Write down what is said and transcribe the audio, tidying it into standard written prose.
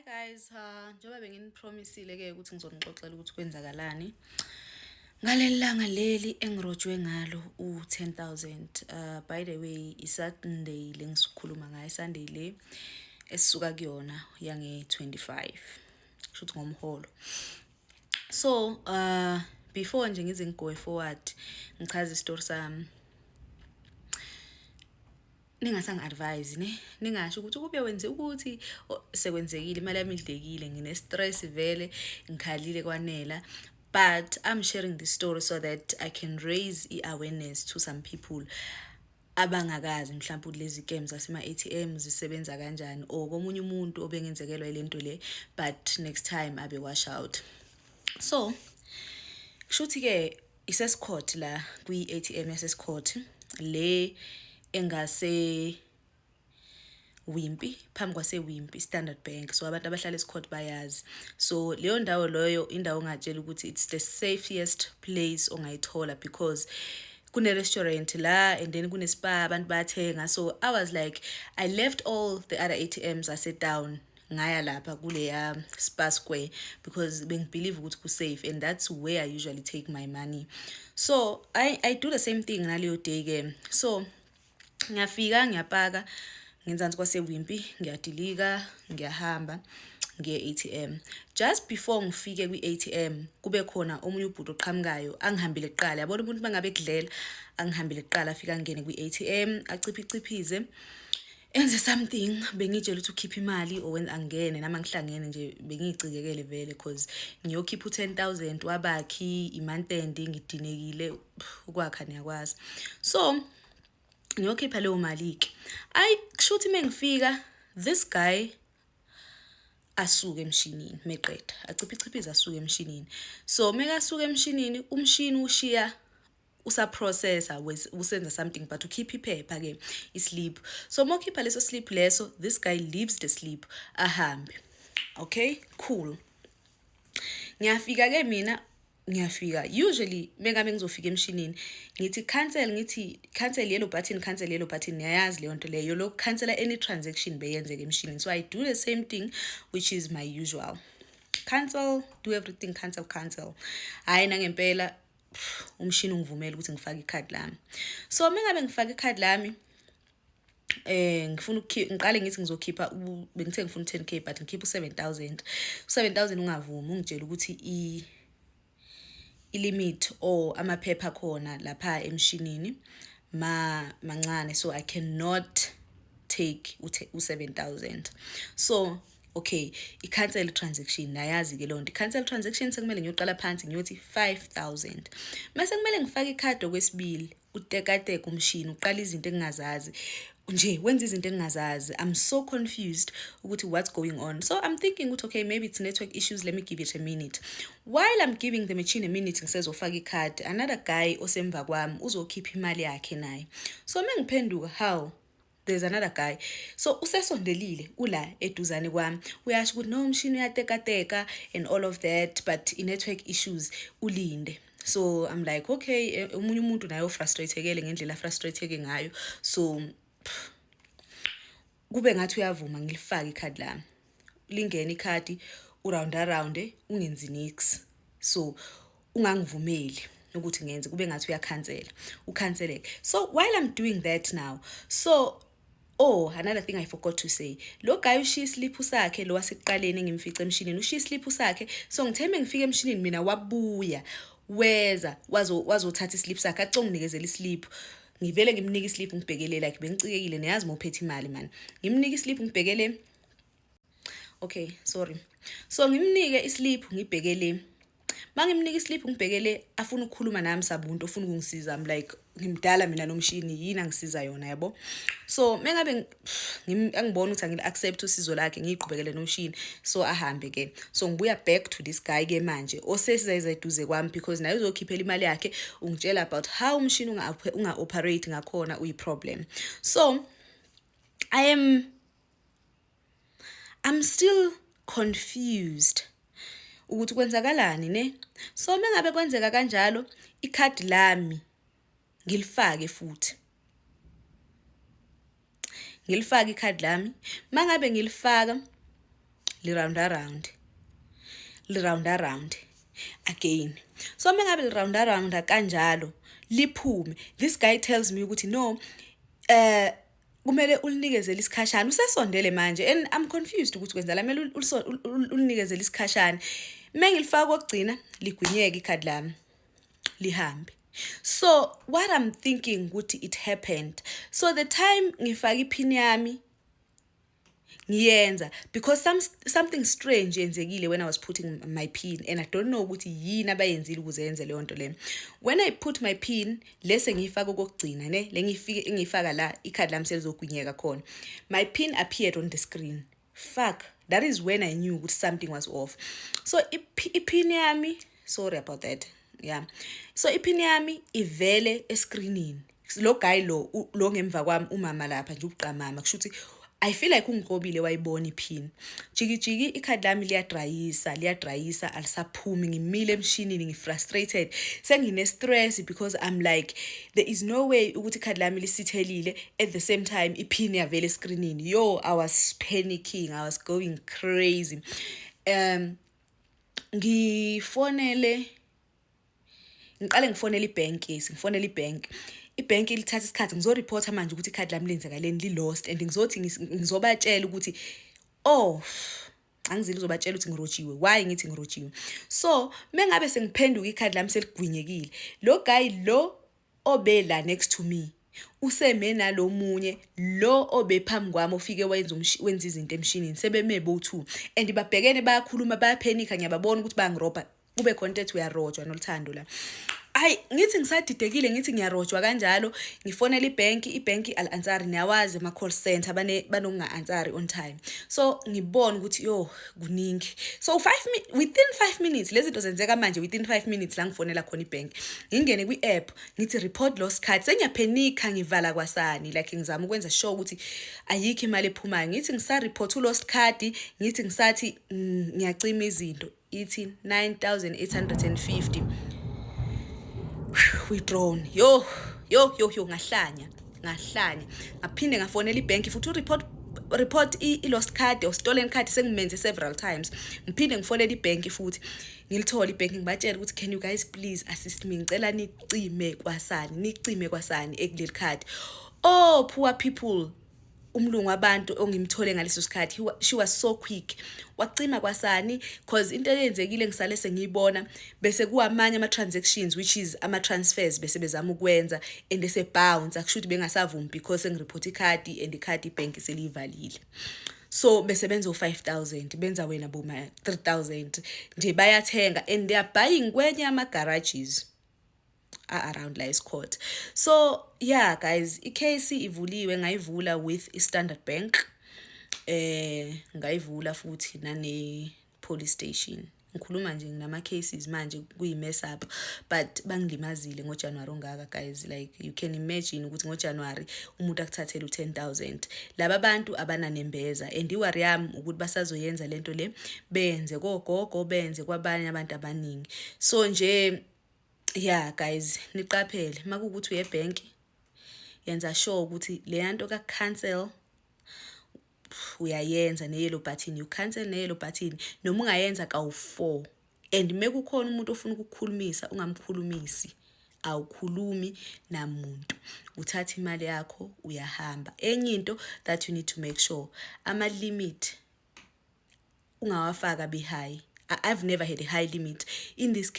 Guys, njengoba benginipromisile ke ukuthi ngizonixoxela ukuthi kwenzakalani. Ngaleli langa leli engirojwe ngalo u10,000. By the way, iSunday lengisikhuluma ngayo, Sunday le esisuka kuyona yange25. Kusho ukuthi ngomholo. So, before nje ngize ngigoe forward, ngichaze istory sami. Ningasangi-advise ningasho ukuthi kube wenze ukuthi sekwenzekile, imali yami idlekile, ngine-stress vele, ngikhalile kwanela. But I'm sharing this story so that I can raise awareness to some people abangakazi mhlawumbe lezi games zasema-ATM zisebenza kanjani, or komunye umuntu obengenzekelwa ilento le, but next time abe wash out. So kushuthi ke isescourt la kwi-ATM yasescourt le engase Wimpy, phambi kwase Wimpy Standard Bank. So abantu abahlala eScourt bayazi. So leyo ndawo loyo indawo ngatshela ukuthi it's the safest place ongayithola because kune restaurant la and then kune spa abantu bayathenga. So I was like, I left all the other ATMs, I sat down ngaya lapha kule Spa Square because bengibelieve ukuthi ku safe, and that's where I usually take my money. So I do the same thing ngaleyo day ke. So ngiyafika ngiyapaka ngenzansi kwase Wimpy, ngiyadilika, ngiyahamba ngiye ATM. Just before ngifike kwi-ATM kube khona omunye ubhuti oqhamukayo angihambile kuqala. Yabona umuntu mangabe kudlela angihambile kuqala, afika ngene kwi-ATM aciphize enze something, bengitshela ukuthi ukhipha imali or angene nama ngihlangene nje bengicikekele vele because ngiyokhipha u10,000 wabakhi imonth-end ngidinekile ukwakha niyakwazi. So ngiyokhipha leyo mali ke. Kushuthi mengifika this guy asuke emshinini meqeda aciphize asuke emshinini. So meka asuke emshinini, umshini ushiya usaprocessor usenza something but ukhipha iphepha ke islip. So mokhipha leso slip leso, this guy leaves the slip ahambe. Okay, cool. Ngiyafika ke mina, usually mengabe ngizofika emshinini ngithi cancel yellow button, niyayazi leyo nto leyo lo cancel any transaction beyenzeke emshinini. So I do the same thing, which is my usual. Cancel, do everything, cancel. Hayi nangempela umshini ungivumela ukuthi ngifake ikhadi lami. So mengabe ngifake ikhadi lami ngifuna ngiqale ngithi ngizokhipha bengithe ngifuna 10k but ngikhipha u7,000. U7,000 ungavumi, ungitshela ukuthi limit or amaphepha khona lapha emshinini mancane, so I cannot take u7,000. So okay, i-cancel transaction nayazi ke lonto. I-cancel transaction sekumele ngiyoqala phansi ngiyothi 5,000. Mase kumele ngifake ikhadi okwesibili, utekateka umshini uqala izinto engingazazi. Nje wenza izinto engingazazi. I'm so confused ukuthi what's going on. So I'm thinking ukuthi okay, maybe it's network issues, let me give it a minute. While I'm giving the machine a minute ngisezofaka ikhadi, another guy osemva kwami uzokhipha imali yakhe naye. So mengiphenduka, how there's another guy. So usesondelile ula eduzane kwami, uyasho ukuthi no mshini uyatekateka and all of that, but network issues ulinde. So I'm like okay, umunye umuntu naye frustratekele ngendlela frustrateke ngayo. So kube ngathi uyavuma ngilifaka ikhadi lami. Lingene ikhadi around ungenzi nix. So ungangivumeli ukuthi ngenze, kube ngathi ukhanseleke. So while I'm doing that now, so another thing I forgot to say. Lo guy ushiya islip sakhe lo wasekuqaleni ngimfica emshinini, ushiya islip sakhe. So ngithembe ngifike emshinini mina wabuya weza wazothatha islip sakhe aconginikezela islip. Ngivele ngimnika islip ngibhekele like bengicikekile, neyazi mophethe imali man. Ngimnika islip ngibhekele. Okay, sorry. So ngimnike islip ngibhekele. Mangimnika islip ngibhekele afuna ukukhuluma nami sabuntu, ufuna ukungisiza. I'm like ngimdala mina nomshini, yini angisiza yona yabo. So mengabe angibona ukuthi angile accept usizo lakhe ngiqhubekele nomshini, so ahambe ke. So ngibuya back to this guy ke manje osesiza eduze kwami because naye uzokhiphela imali yakhe, ungitshela about how umshini unga operate ngakhona uyi problem. So I'm still confused ukuthi kwenzakalani ne. So mengabe kwenzeka kanjalo, ikhadi lami ngilifake futhi. Ngilifaka ikhadi lami. Mangabe ngilifaka round around again. So mengabe round around kanjalo liphume, this guy tells me ukuthi no, kumele ulinikezele isikhashana. Usesondele manje and I'm confused ukuthi kwenzala kumele ulinikezele isikhashana. Mengilifaka kokugcina ligwinyeke ikhadi lami lihambe. So what I'm thinking ukuthi it happened, so the time ngifaka iPin yami ngiyenza because something strange yenzekile when I was putting my PIN, and I don't know ukuthi yini abayenzile ukuze yenze leyo nto le. When I put my PIN lese ngifaka kokugcina ne le ngifaka la ikhadi lami selizogwinyeka khona, my PIN appeared on the screen. Fuck, that is when I knew ukuthi something was off. So iPin yami, sorry about that, yeah, so iPin yami ivele escreenini. Lo guy lo ngemva kwami umama lapha nje uqamama kushuthi I feel like ungikobile wayibona iPin. Jiki ikhadi lami liyadrayisa alisaphumi, ngimile emshinini ngifrustrated, sengine stress because I'm like there is no way ukuthi ikhadi lami lisithelile at the same time iPin yavele escreenini. Yo, I was panicking, I was going crazy. Ngifonele ibank. Ibank ilithatha isikhathi, ngizoreporta manje ukuthi ikhadi lami lenzakaleni li-lost, and ngizothi ngizobatshela ukuthi angizile uzobatshela ukuthi ngirojiwe. Why ngithi ngirojiwe? So mengabe sengiphenduka ikhadi lami seligwinyekile, lo guy lo obela next to me usemena lo munye lo obephambi kwami ofike wenza izinto emshinini sebeme bo2, and babhekene bayakhuluma bayaphenika, ngiyababona ukuthi bangiroba, kube content uyarojwa noLthando la. Ngithi ngisadidekile, ngithi ngiyarojwa kanjalo, ngifonela ibank al-ansari, niyawazi ama call center banonga-ansari on time. So ngibona ukuthi yo kuningi. So within 5 minutes lezi zinto zenzeka manje, within 5 minutes la ngifonela khona ibank, ngingene kwi-app ngithi report lost card, sengiyaphenika ngivala kwasani, like ngizama ukwenza sure ukuthi ayikho imali ephumayo. Ngithi ngisa-report lost card, ngithi ngisathi ngiyacima izinto, ithi 9,850 withdrawn. Yo ngahlanya ngaphinde ngafonela ibank futhi report i-lost card or stolen card, sengimenze several times. Ngiphinde ngifonela ibank futhi ngilithola ibank, ngibatshela ukuthi can you guys please assist me, ngicela nicime kwasani ekuleli card. Oh poor people, umlungu wabantu ongimthole ngaleso sikhathi, she was so quick, wacima kwasani because into eyenzekile ngisale sengiyibona bese kuamanye ama transactions which is ama transfers bese bezama ukwenza and ese bounce, akushuthi bengasavumi because sengireport ikhadi and ikhadi ibank selivalile. So bese benza 5,000, benza wena boma 3,000 nje bayathenga, and they are buying kwenye ama garages around la eScourt. So yeah guys, icase ivuliwe, ngayivula with iStandard Bank, ngayivula futhi nane police station. Ngikhuluma nje nama cases manje kuyi-mess up, but bangilimazile ngoJanuary ongaka guys, like you can imagine ukuthi ngoJanuary umuntu akuthathele u10,000. Laba bantu abananembeza, and iwari yami ukuthi basazoyenza lento le, benze kogogo, benze kwabanye abantu abaningi. So nje yeah guys, niqaphele makuukuthi uyebank yenza sure ukuthi le yanto ka cancel uyayenza ne-yellow button, you cancel ne-yellow button, noma ungayenza kawu4, and mekukhona umuntu ofuna ukukukhulumisa ungamkhulumisi, awukhulumi namuntu, uthatha imali yakho uyahamba. Enye into that you need to make sure ama limit ungawafaka be high. I've never had a high limit in this